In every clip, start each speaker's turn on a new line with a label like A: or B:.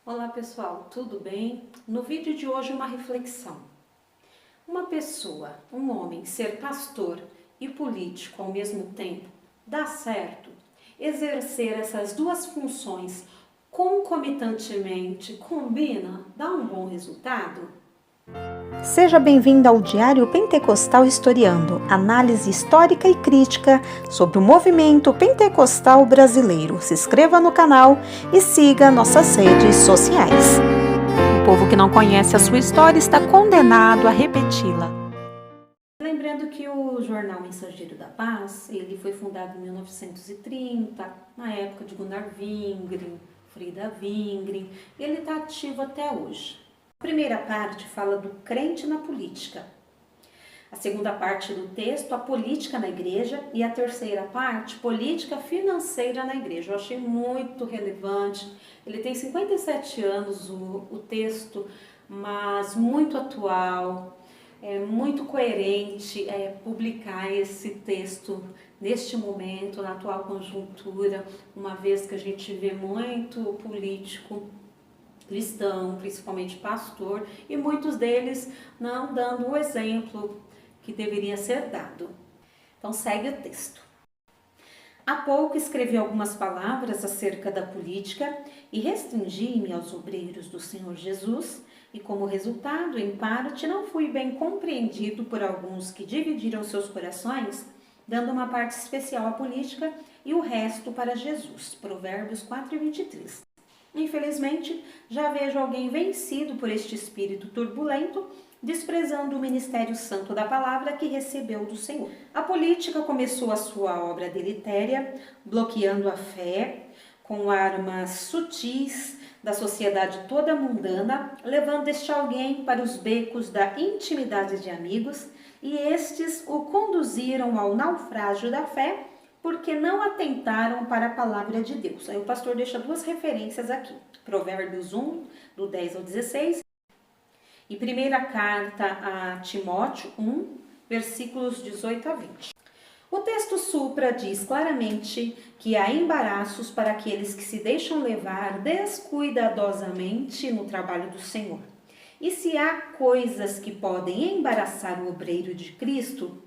A: Olá pessoal, tudo bem? No vídeo de hoje uma reflexão. Uma pessoa, um homem, ser pastor e político ao mesmo tempo, dá certo? Exercer essas duas funções concomitantemente combina? Dá um bom resultado?
B: Seja bem-vindo ao Diário Pentecostal Historiando, análise histórica e crítica sobre o movimento pentecostal brasileiro. Se inscreva no canal e siga nossas redes sociais. O povo que não conhece a sua história está condenado a repeti-la.
A: Lembrando que o jornal Mensageiro da Paz, ele foi fundado em 1930, na época de Gunnar Wingren, Frida Wingren, e ele está ativo até hoje. A primeira parte fala do crente na política. A segunda parte do texto, a política na igreja. E a terceira parte, política financeira na igreja. Eu achei muito relevante. Ele tem 57 anos, o texto, mas muito atual, muito coerente publicar esse texto neste momento, na atual conjuntura, uma vez que a gente vê muito político cristão, principalmente pastor, e muitos deles não dando o exemplo que deveria ser dado. Então segue o texto. Há pouco escrevi algumas palavras acerca da política e restringi-me aos obreiros do Senhor Jesus, e como resultado, em parte, não fui bem compreendido por alguns que dividiram seus corações, dando uma parte especial à política e o resto para Jesus. Provérbios 4:23. Infelizmente, já vejo alguém vencido por este espírito turbulento, desprezando o ministério santo da palavra que recebeu do Senhor. A política começou a sua obra deletéria, bloqueando a fé, com armas sutis da sociedade toda mundana, levando este alguém para os becos da intimidade de amigos, e estes o conduziram ao naufrágio da fé, porque não atentaram para a palavra de Deus. Aí o pastor deixa duas referências aqui. Provérbios 1, do 10 ao 16. E primeira carta a Timóteo 1, versículos 18 a 20. O texto supra diz claramente que há embaraços para aqueles que se deixam levar descuidadosamente no trabalho do Senhor. E se há coisas que podem embaraçar o obreiro de Cristo,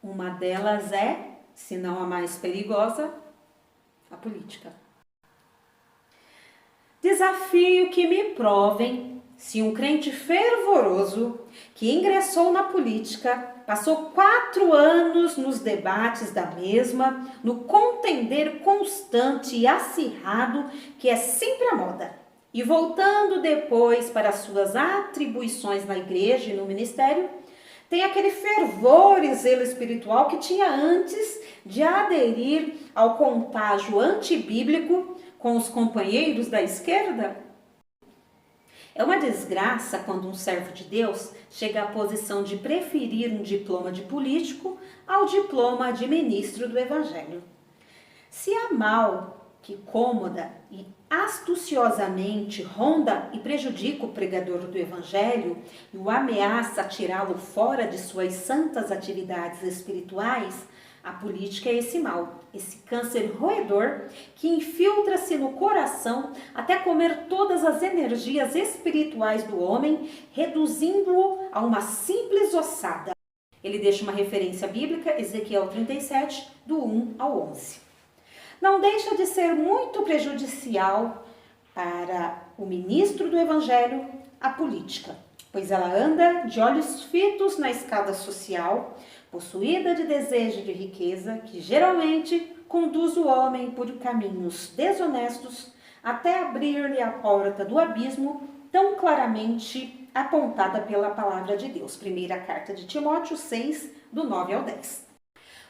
A: uma delas é, se não a mais perigosa, a política. Desafio que me provem se um crente fervoroso que ingressou na política, passou 4 anos nos debates da mesma, no contender constante e acirrado que é sempre a moda, e voltando depois para suas atribuições na igreja e no ministério, tem aquele fervor e zelo espiritual que tinha antes de aderir ao contágio antibíblico com os companheiros da esquerda? É uma desgraça quando um servo de Deus chega à posição de preferir um diploma de político ao diploma de ministro do Evangelho. Se há mal que cômoda e astuciosamente ronda e prejudica o pregador do Evangelho e o ameaça a tirá-lo fora de suas santas atividades espirituais, a política é esse mal, esse câncer roedor que infiltra-se no coração até comer todas as energias espirituais do homem, reduzindo-o a uma simples ossada. Ele deixa uma referência bíblica, Ezequiel 37, do 1 ao 11. Não deixa de ser muito prejudicial para o ministro do Evangelho a política, pois ela anda de olhos fitos na escada social, possuída de desejo de riqueza, que geralmente conduz o homem por caminhos desonestos até abrir-lhe a porta do abismo, tão claramente apontada pela palavra de Deus. Primeira carta de Timóteo 6, do 9 ao 10.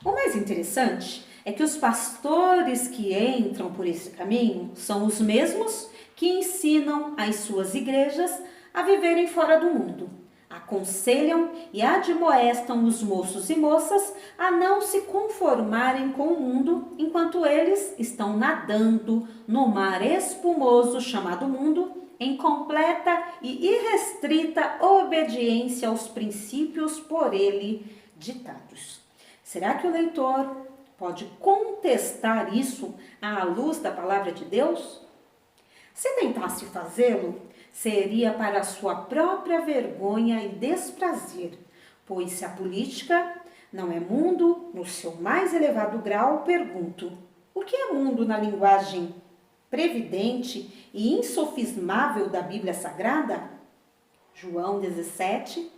A: O mais interessante é que os pastores que entram por esse caminho são os mesmos que ensinam as suas igrejas a viverem fora do mundo. Aconselham e admoestam os moços e moças a não se conformarem com o mundo enquanto eles estão nadando no mar espumoso chamado mundo, em completa e irrestrita obediência aos princípios por ele ditados. Será que o leitor pode contestar isso à luz da palavra de Deus? Se tentasse fazê-lo, seria para sua própria vergonha e desprazer, pois se a política não é mundo no seu mais elevado grau, pergunto, o que é mundo na linguagem previdente e insofismável da Bíblia Sagrada? João 17,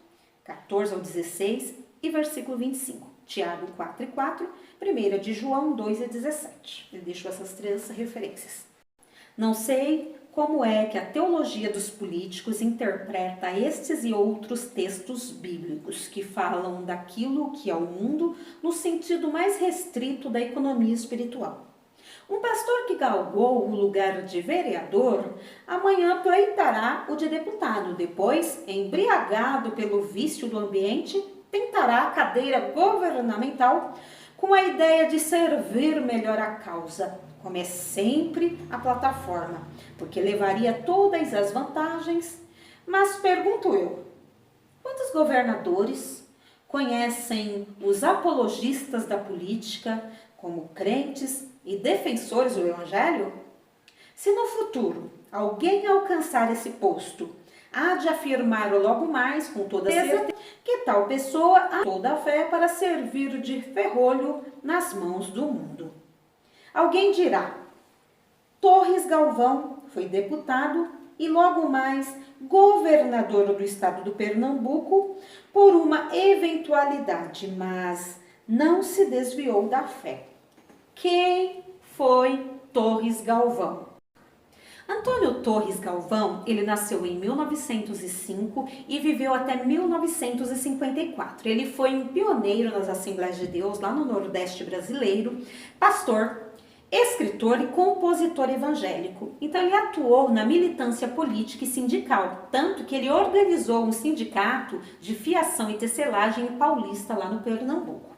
A: 14 ao 16 e versículo 25. Tiago 4 e 4, 1 de João 2 e 17. Ele deixou essas três referências. Não sei como é que a teologia dos políticos interpreta estes e outros textos bíblicos que falam daquilo que é o mundo no sentido mais restrito da economia espiritual. Um pastor que galgou o lugar de vereador, amanhã pleitará o de deputado. Depois, embriagado pelo vício do ambiente, tentará a cadeira governamental com a ideia de servir melhor a causa, como é sempre a plataforma, porque levaria todas as vantagens. Mas pergunto eu, quantos governadores conhecem os apologistas da política como crentes e defensores do Evangelho? Se no futuro alguém alcançar esse posto, há de afirmar logo mais com toda certeza que tal pessoa há toda a fé para servir de ferrolho nas mãos do mundo. Alguém dirá, Torres Galvão foi deputado e logo mais governador do estado do Pernambuco por uma eventualidade, mas não se desviou da fé. Quem foi Torres Galvão? Antônio Torres Galvão, ele nasceu em 1905 e viveu até 1954. Ele foi um pioneiro nas Assembleias de Deus lá no Nordeste brasileiro, pastor, escritor e compositor evangélico. Então ele atuou na militância política e sindical, tanto que ele organizou um sindicato de fiação e tecelagem paulista lá no Pernambuco.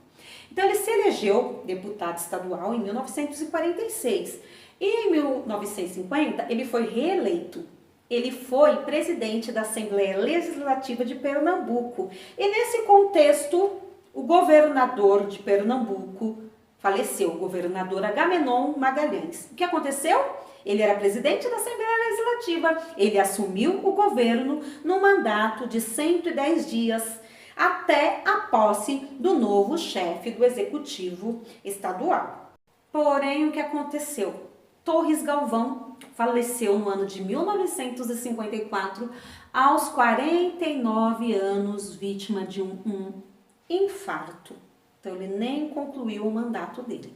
A: Então ele se elegeu deputado estadual em 1946 e em 1950 ele foi reeleito. Ele foi presidente da Assembleia Legislativa de Pernambuco e nesse contexto o governador de Pernambuco faleceu, o governador Agamenon Magalhães. O que aconteceu? Ele era presidente da Assembleia Legislativa, ele assumiu o governo num mandato de 110 dias, até a posse do novo chefe do Executivo Estadual. Porém, o que aconteceu? Torres Galvão faleceu no ano de 1954, aos 49 anos, vítima de um infarto. Então, ele nem concluiu o mandato dele.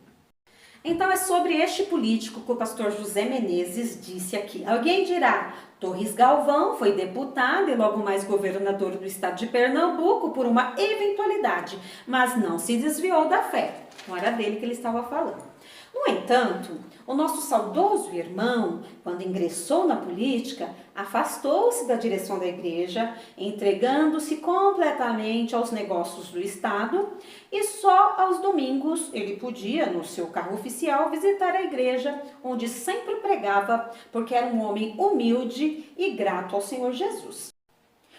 A: Então, é sobre este político que o pastor José Menezes disse aqui. Alguém dirá, Torres Galvão foi deputado e logo mais governador do estado de Pernambuco por uma eventualidade, mas não se desviou da fé. Não era dele que ele estava falando. No entanto, o nosso saudoso irmão, quando ingressou na política, afastou-se da direção da igreja, entregando-se completamente aos negócios do Estado e só aos domingos ele podia, no seu carro oficial, visitar a igreja, onde sempre pregava, porque era um homem humilde e grato ao Senhor Jesus.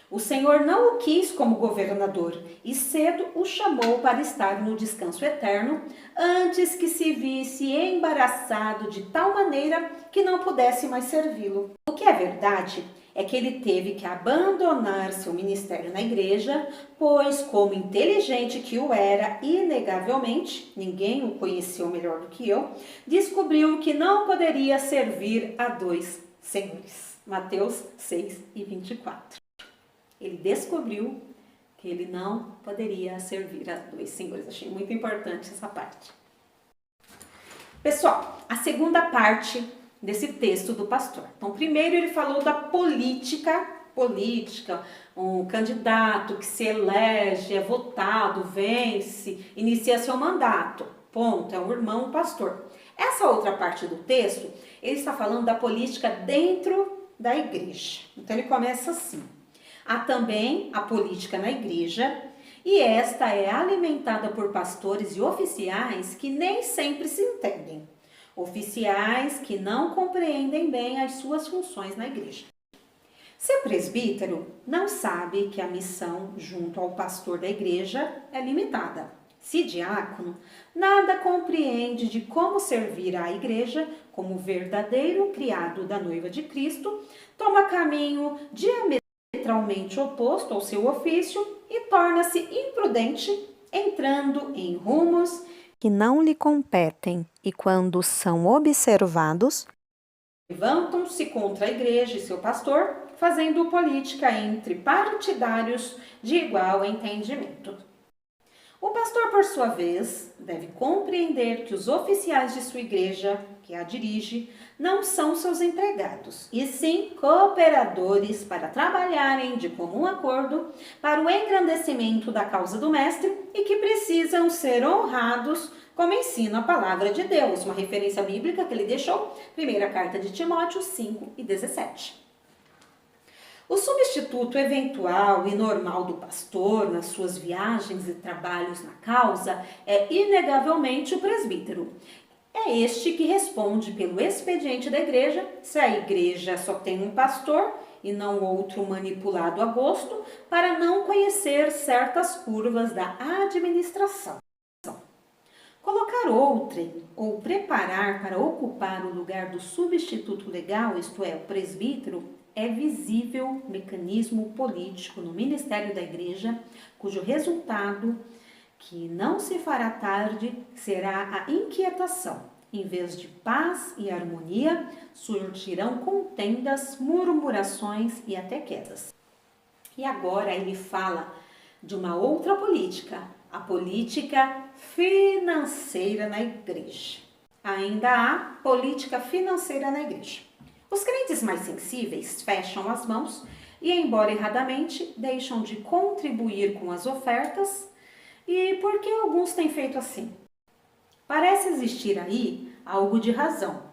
A: O Senhor não o quis como governador e cedo o chamou para estar no descanso eterno, antes que se visse embaraçado de tal maneira que não pudesse mais servi-lo. O que é verdade é que ele teve que abandonar seu ministério na igreja, pois, como inteligente que o era, inegavelmente, ninguém o conheceu melhor do que eu, descobriu que não poderia servir a dois senhores. Mateus 6 e 24. Ele descobriu que ele não poderia servir a dois senhores. Achei muito importante essa parte. Pessoal, a segunda parte desse texto do pastor. Então, primeiro ele falou da política, um candidato que se elege, é votado, vence, inicia seu mandato. Ponto, é um irmão pastor. Essa outra parte do texto, ele está falando da política dentro da igreja. Então, ele começa assim. Há também a política na igreja, e esta é alimentada por pastores e oficiais que nem sempre se entendem. Oficiais que não compreendem bem as suas funções na igreja. Seu presbítero não sabe que a missão junto ao pastor da igreja é limitada. Se diácono, nada compreende de como servir à igreja como verdadeiro criado da noiva de Cristo, toma caminho diametralmente oposto ao seu ofício e torna-se imprudente, entrando em rumos
B: que não lhe competem e, quando são observados,
A: levantam-se contra a igreja e seu pastor, fazendo política entre partidários de igual entendimento. O pastor, por sua vez, deve compreender que os oficiais de sua igreja, que a dirige, não são seus empregados, e sim cooperadores para trabalharem de comum acordo para o engrandecimento da causa do mestre e que precisam ser honrados, como ensina a palavra de Deus, uma referência bíblica que ele deixou, primeira carta de Timóteo 5:17. O substituto eventual e normal do pastor nas suas viagens e trabalhos na causa é inegavelmente o presbítero. É este que responde pelo expediente da igreja, se a igreja só tem um pastor e não outro manipulado a gosto, para não conhecer certas curvas da administração. Colocar outrem ou preparar para ocupar o lugar do substituto legal, isto é, o presbítero, é visível mecanismo político no ministério da igreja, cujo resultado, que não se fará tarde, será a inquietação. Em vez de paz e harmonia, surgirão contendas, murmurações e até quedas. E agora ele fala de uma outra política, a política financeira na igreja. Ainda há política financeira na igreja. Os crentes mais sensíveis fecham as mãos e, embora erradamente, deixam de contribuir com as ofertas. E por que alguns têm feito assim? Parece existir aí algo de razão.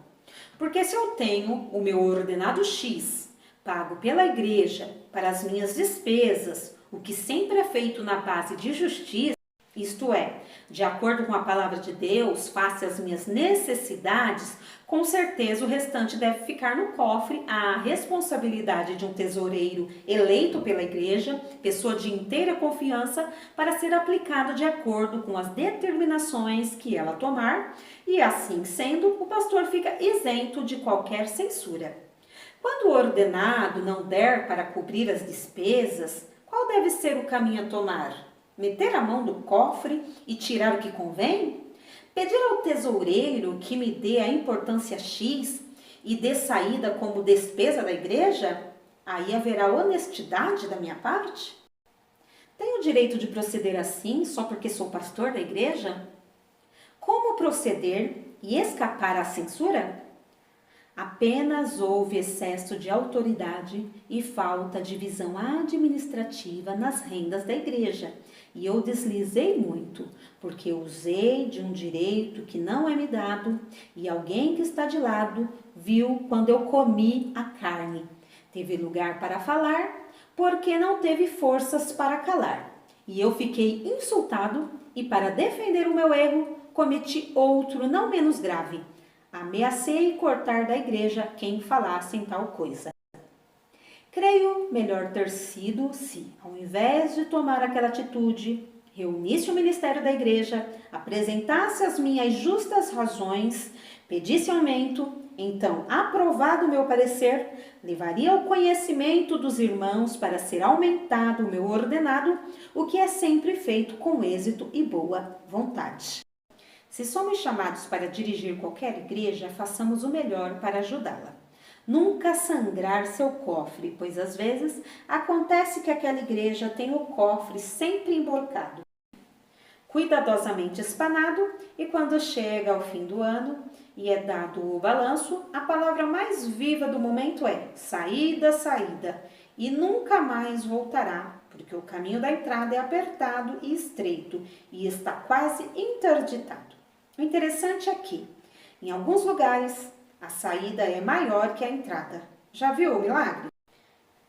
A: Porque se eu tenho o meu ordenado X pago pela igreja para as minhas despesas, o que sempre é feito na base de justiça, isto é, de acordo com a palavra de Deus, face às minhas necessidades, com certeza o restante deve ficar no cofre à responsabilidade de um tesoureiro eleito pela igreja, pessoa de inteira confiança, para ser aplicado de acordo com as determinações que ela tomar, e assim sendo, o pastor fica isento de qualquer censura. Quando o ordenado não der para cobrir as despesas, qual deve ser o caminho a tomar? Meter a mão do cofre e tirar o que convém? Pedir ao tesoureiro que me dê a importância X e dê saída como despesa da igreja? Aí haverá honestidade da minha parte? Tenho o direito de proceder assim só porque sou pastor da igreja? Como proceder e escapar à censura? Apenas houve excesso de autoridade e falta de visão administrativa nas rendas da igreja. E eu deslizei muito, porque usei de um direito que não é me dado, e alguém que está de lado viu quando eu comi a carne. Teve lugar para falar, porque não teve forças para calar. E eu fiquei insultado, e para defender o meu erro, cometi outro não menos grave. Ameacei cortar da igreja quem falasse em tal coisa. Creio melhor ter sido se, ao invés de tomar aquela atitude, reunisse o ministério da igreja, apresentasse as minhas justas razões, pedisse aumento, então, aprovado o meu parecer, levaria ao conhecimento dos irmãos para ser aumentado o meu ordenado, o que é sempre feito com êxito e boa vontade. Se somos chamados para dirigir qualquer igreja, façamos o melhor para ajudá-la. Nunca sangrar seu cofre, pois às vezes acontece que aquela igreja tem o cofre sempre emborcado, cuidadosamente espanado, e quando chega ao fim do ano e é dado o balanço, a palavra mais viva do momento é saída, saída, e nunca mais voltará, porque o caminho da entrada é apertado e estreito e está quase interditado. O interessante é que, em alguns lugares, a saída é maior que a entrada. Já viu o milagre?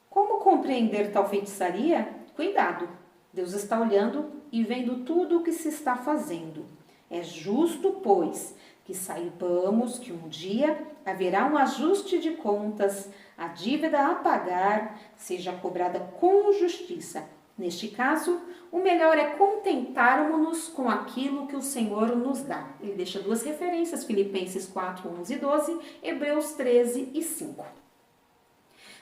A: Como compreender tal feitiçaria? Cuidado! Deus está olhando e vendo tudo o que se está fazendo. É justo, pois, que saibamos que um dia haverá um ajuste de contas, a dívida a pagar seja cobrada com justiça, Neste caso, o melhor é contentarmos-nos com aquilo que o Senhor nos dá. Ele deixa duas referências, Filipenses 4, 11 e 12, Hebreus 13 e 5.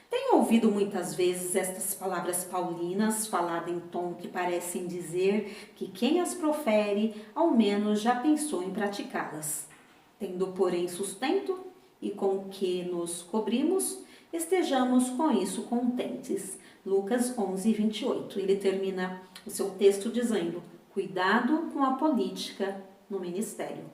A: Tenho ouvido muitas vezes estas palavras paulinas faladas em tom que parecem dizer que quem as profere, ao menos já pensou em praticá-las. Tendo, porém, sustento e com que nos cobrimos, estejamos com isso contentes. Lucas 11, 28. Ele termina o seu texto dizendo: cuidado com a política no ministério.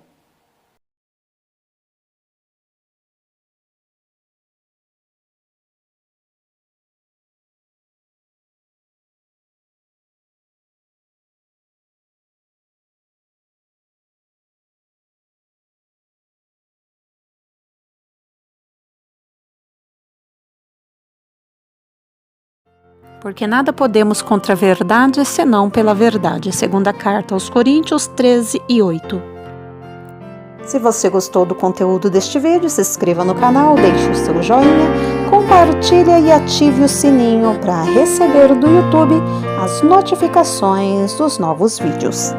B: Porque nada podemos contra a verdade, senão pela verdade. Segunda carta aos Coríntios 13 e 8. Se você gostou do conteúdo deste vídeo, se inscreva no canal, deixe o seu joinha, compartilhe e ative o sininho para receber do YouTube as notificações dos novos vídeos.